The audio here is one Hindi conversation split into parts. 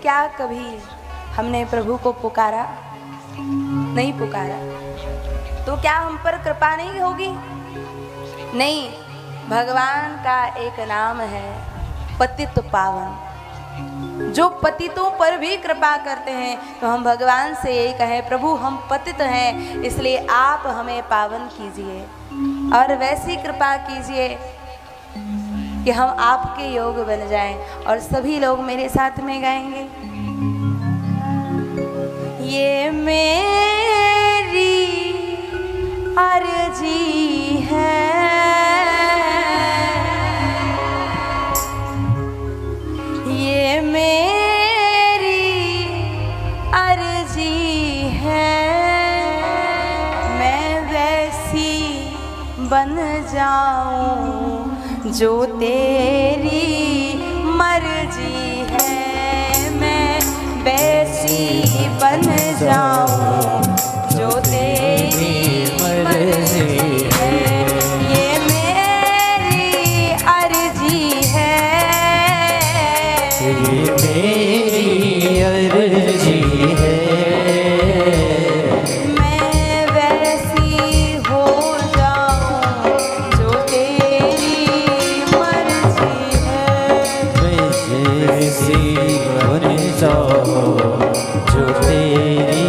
क्या कभी हमने प्रभु को पुकारा? नहीं पुकारा, तो क्या हम पर कृपा नहीं होगी? नहीं, भगवान का एक नाम है पतित पावन। जो पतितों पर भी कृपा करते हैं, तो हम भगवान से यही कहें, प्रभु हम पतित हैं, इसलिए आप हमें पावन कीजिए और वैसी कृपा कीजिए कि हम आपके योग बन जाएं। और सभी लोग मेरे साथ में गाएंगे, ये मेरी अर्जी है, ये मेरी अर्जी है, मैं वैसी बन जाऊं जो तेरी मर्जी है, मैं वैसी बन जाऊं जो तेरी मर्जी है, ये मेरी अर्जी है, ये मेरी अर्जी है, मैं वैसी हो जाऊं जो तेरी मर्जी है, वैसी बन जाओ जो तेरी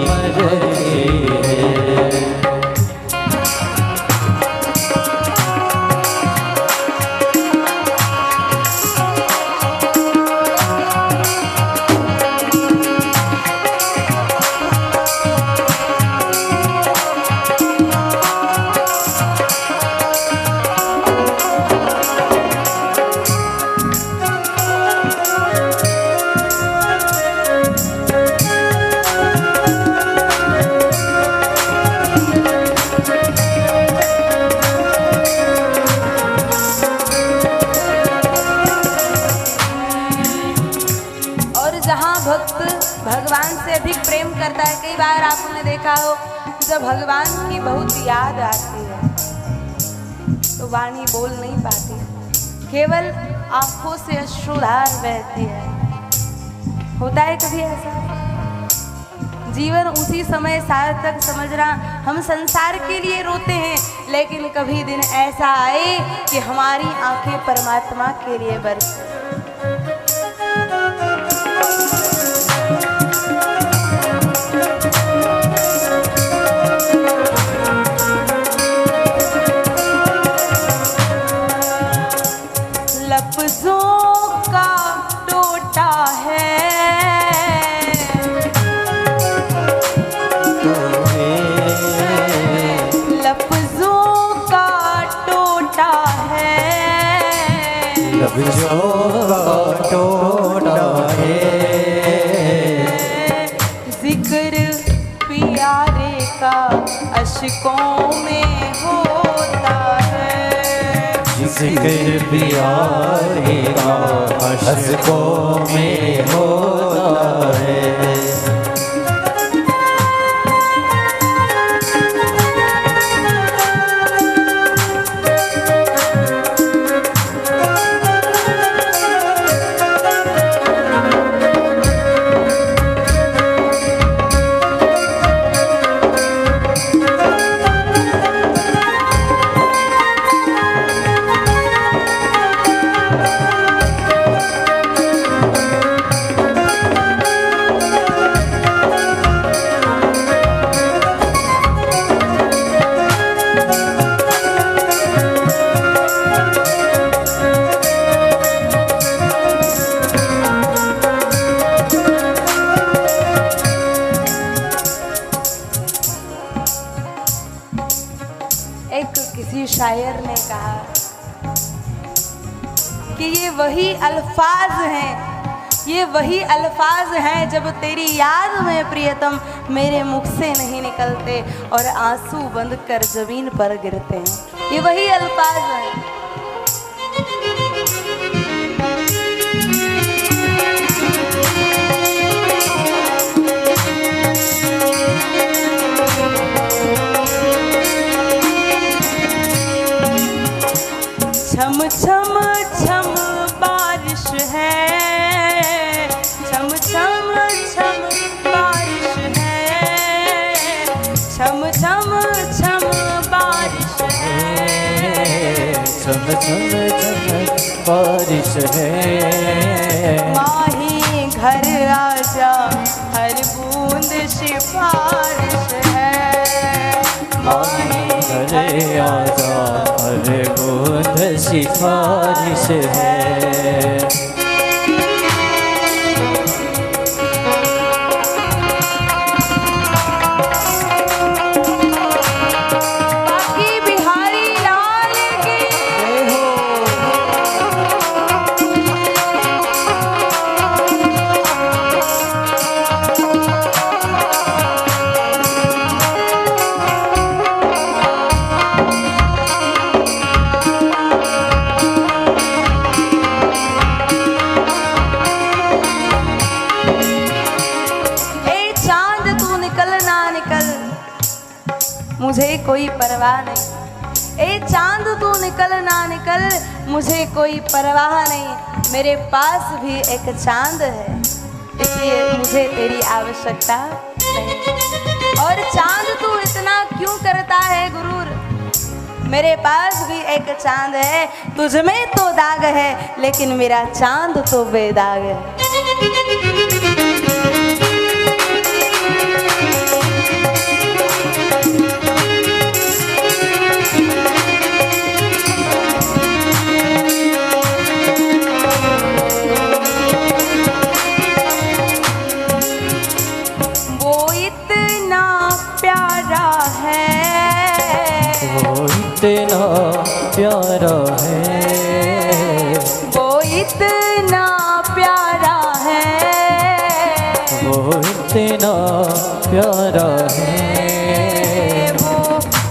मर्जी है। भगवान से अधिक प्रेम करता है। कई बार आपने देखा हो, जब भगवान की बहुत याद आती है तो वाणी बोल नहीं पाती, केवल आंखों से अश्रुधार बहती है। होता है कभी ऐसा? जीवन उसी समय सार्थक समझना, हम संसार के लिए रोते हैं, लेकिन कभी दिन ऐसा आए कि हमारी आंखें परमात्मा के लिए बरसें। लफ्ज़ों का टोटा है, लफ्ज़ों का टोटा है, लफ्ज़ों का टोटा है, जिक्र प्यारे का अश्कों में होता है, जिक्र प्यारे का अश्कों में होता है। किसी शायर ने कहा कि ये वही अल्फाज हैं, ये वही अल्फाज हैं जब तेरी याद में प्रियतम मेरे मुख से नहीं निकलते और आंसू बंद कर जमीन पर गिरते हैं। ये वही अल्फाज हैं। छम छम छम बारिश है, छम छम छम बारिश है, छम छम छम बारिश है, छम छम छम बारिश है। माही घर आजा हर बूंद सिफारिश है, माही घर आजा हर बूंद सिफारिश है। बाकी बिहारी लाल की मुझे कोई परवाह नहीं, ए चांद तू निकल ना निकल मुझे कोई परवाह नहीं, मेरे पास भी एक चांद है इसलिए मुझे तेरी आवश्यकता नहीं। और चांद तू इतना क्यों करता है गुरूर, मेरे पास भी एक चांद है, तुझ में तो दाग है लेकिन मेरा चांद तो बेदाग है। इतना प्यारा है, वो इतना प्यारा है, वो इतना प्यारा है। वो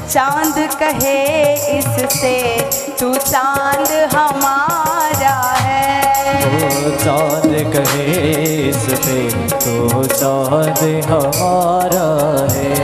चांद कहे इससे तू चांद हमारा है, वो चांद कहे इससे तो चांद हमारा है।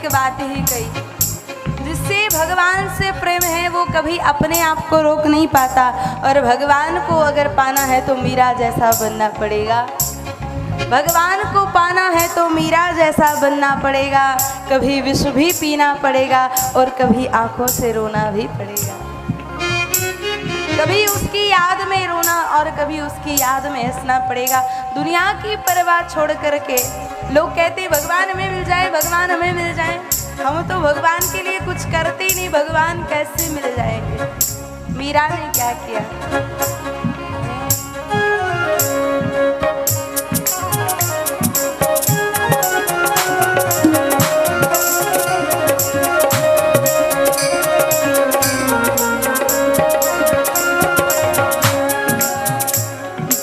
बात ही कही, जिससे भगवान से प्रेम है वो कभी अपने आप को रोक नहीं पाता, और भगवान को अगर पाना है तो मीरा जैसा बनना पड़ेगा। भगवान को पाना है तो मीरा जैसा बनना पड़ेगा, कभी विष भी पीना पड़ेगा और कभी आंखों से रोना भी पड़ेगा, कभी उसकी याद में रोना और कभी उसकी याद में हंसना पड़ेगा। दुनिया की परवाह छोड़ करके लोग कहते भगवान हमें मिल जाए, भगवान हमें मिल जाए, हम तो भगवान के लिए कुछ करते ही नहीं, भगवान कैसे मिल जाएंगे। मीरा ने क्या किया,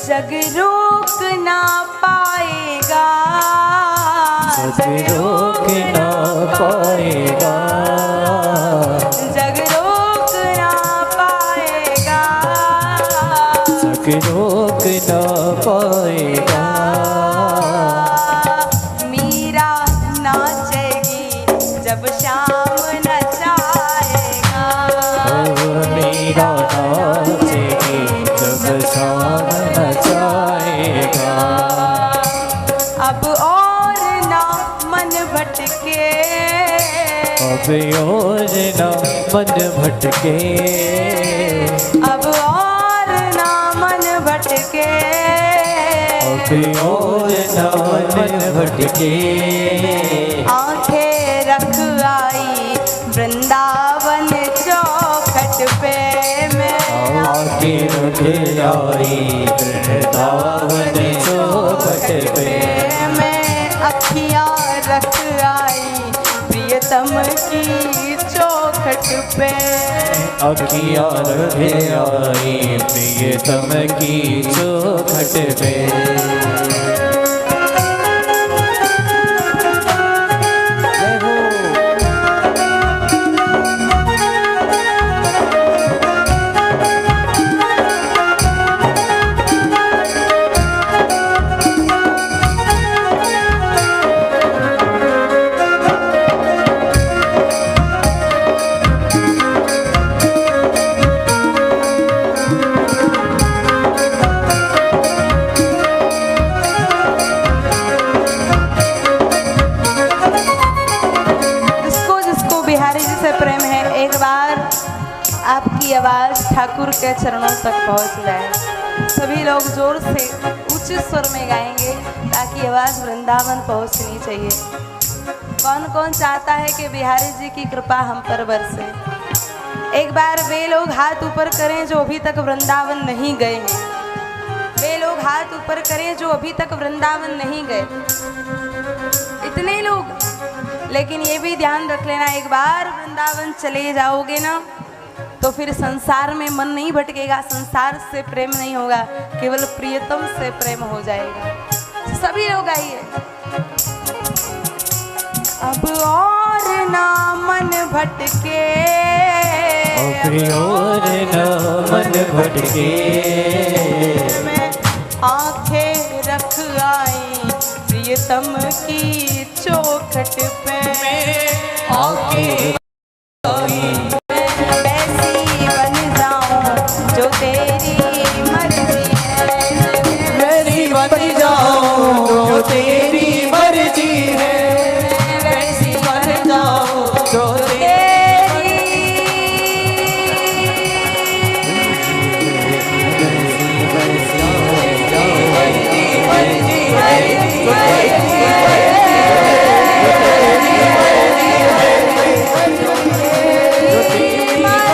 जग रोक ना पाएगा, जग रोक ना पाएगा, जग रोक ना पाएगा, जग रोक ना पाएगा। मीरा नाचेगी जब शाम नचाएगा, मीरा नाचेगी जब शाम नचाएगा। अब और ना मन भटके, अब और ना मन भटके, अब और ना मन भटके, अब अब और न मन भटके, आंखें रख आई वृंदावन चौखट पे मैं, आंखें रख आई वृंदावन चौखट पे मैं, अखियां रख आई प्रियतम की चौखट पे, अखियाँ रख आई प्रियतम की चौखट पे। आपकी आवाज़ ठाकुर के चरणों तक पहुंच जाए। सभी लोग जोर से उच्च स्वर में गाएंगे ताकि आवाज़ वृंदावन पहुंचनी चाहिए। कौन कौन चाहता है कि बिहारी जी की कृपा हम पर बरसे? एक बार वे लोग हाथ ऊपर करें जो अभी तक वृंदावन नहीं गए हैं। वे लोग हाथ ऊपर करें जो अभी तक वृंदावन नहीं गए। इतने लोग। लेकिन ये भी ध्यान रख लेना, एक बार वृंदावन चले जाओगे ना तो फिर संसार में मन नहीं भटकेगा, संसार से प्रेम नहीं होगा, केवल प्रियतम से प्रेम हो जाएगा। सभी लोग आइए। अब और ना मन भटके, अब और ना मन भटके, मैं आंखें रख आई प्रियतम की चौखट पे, आंखें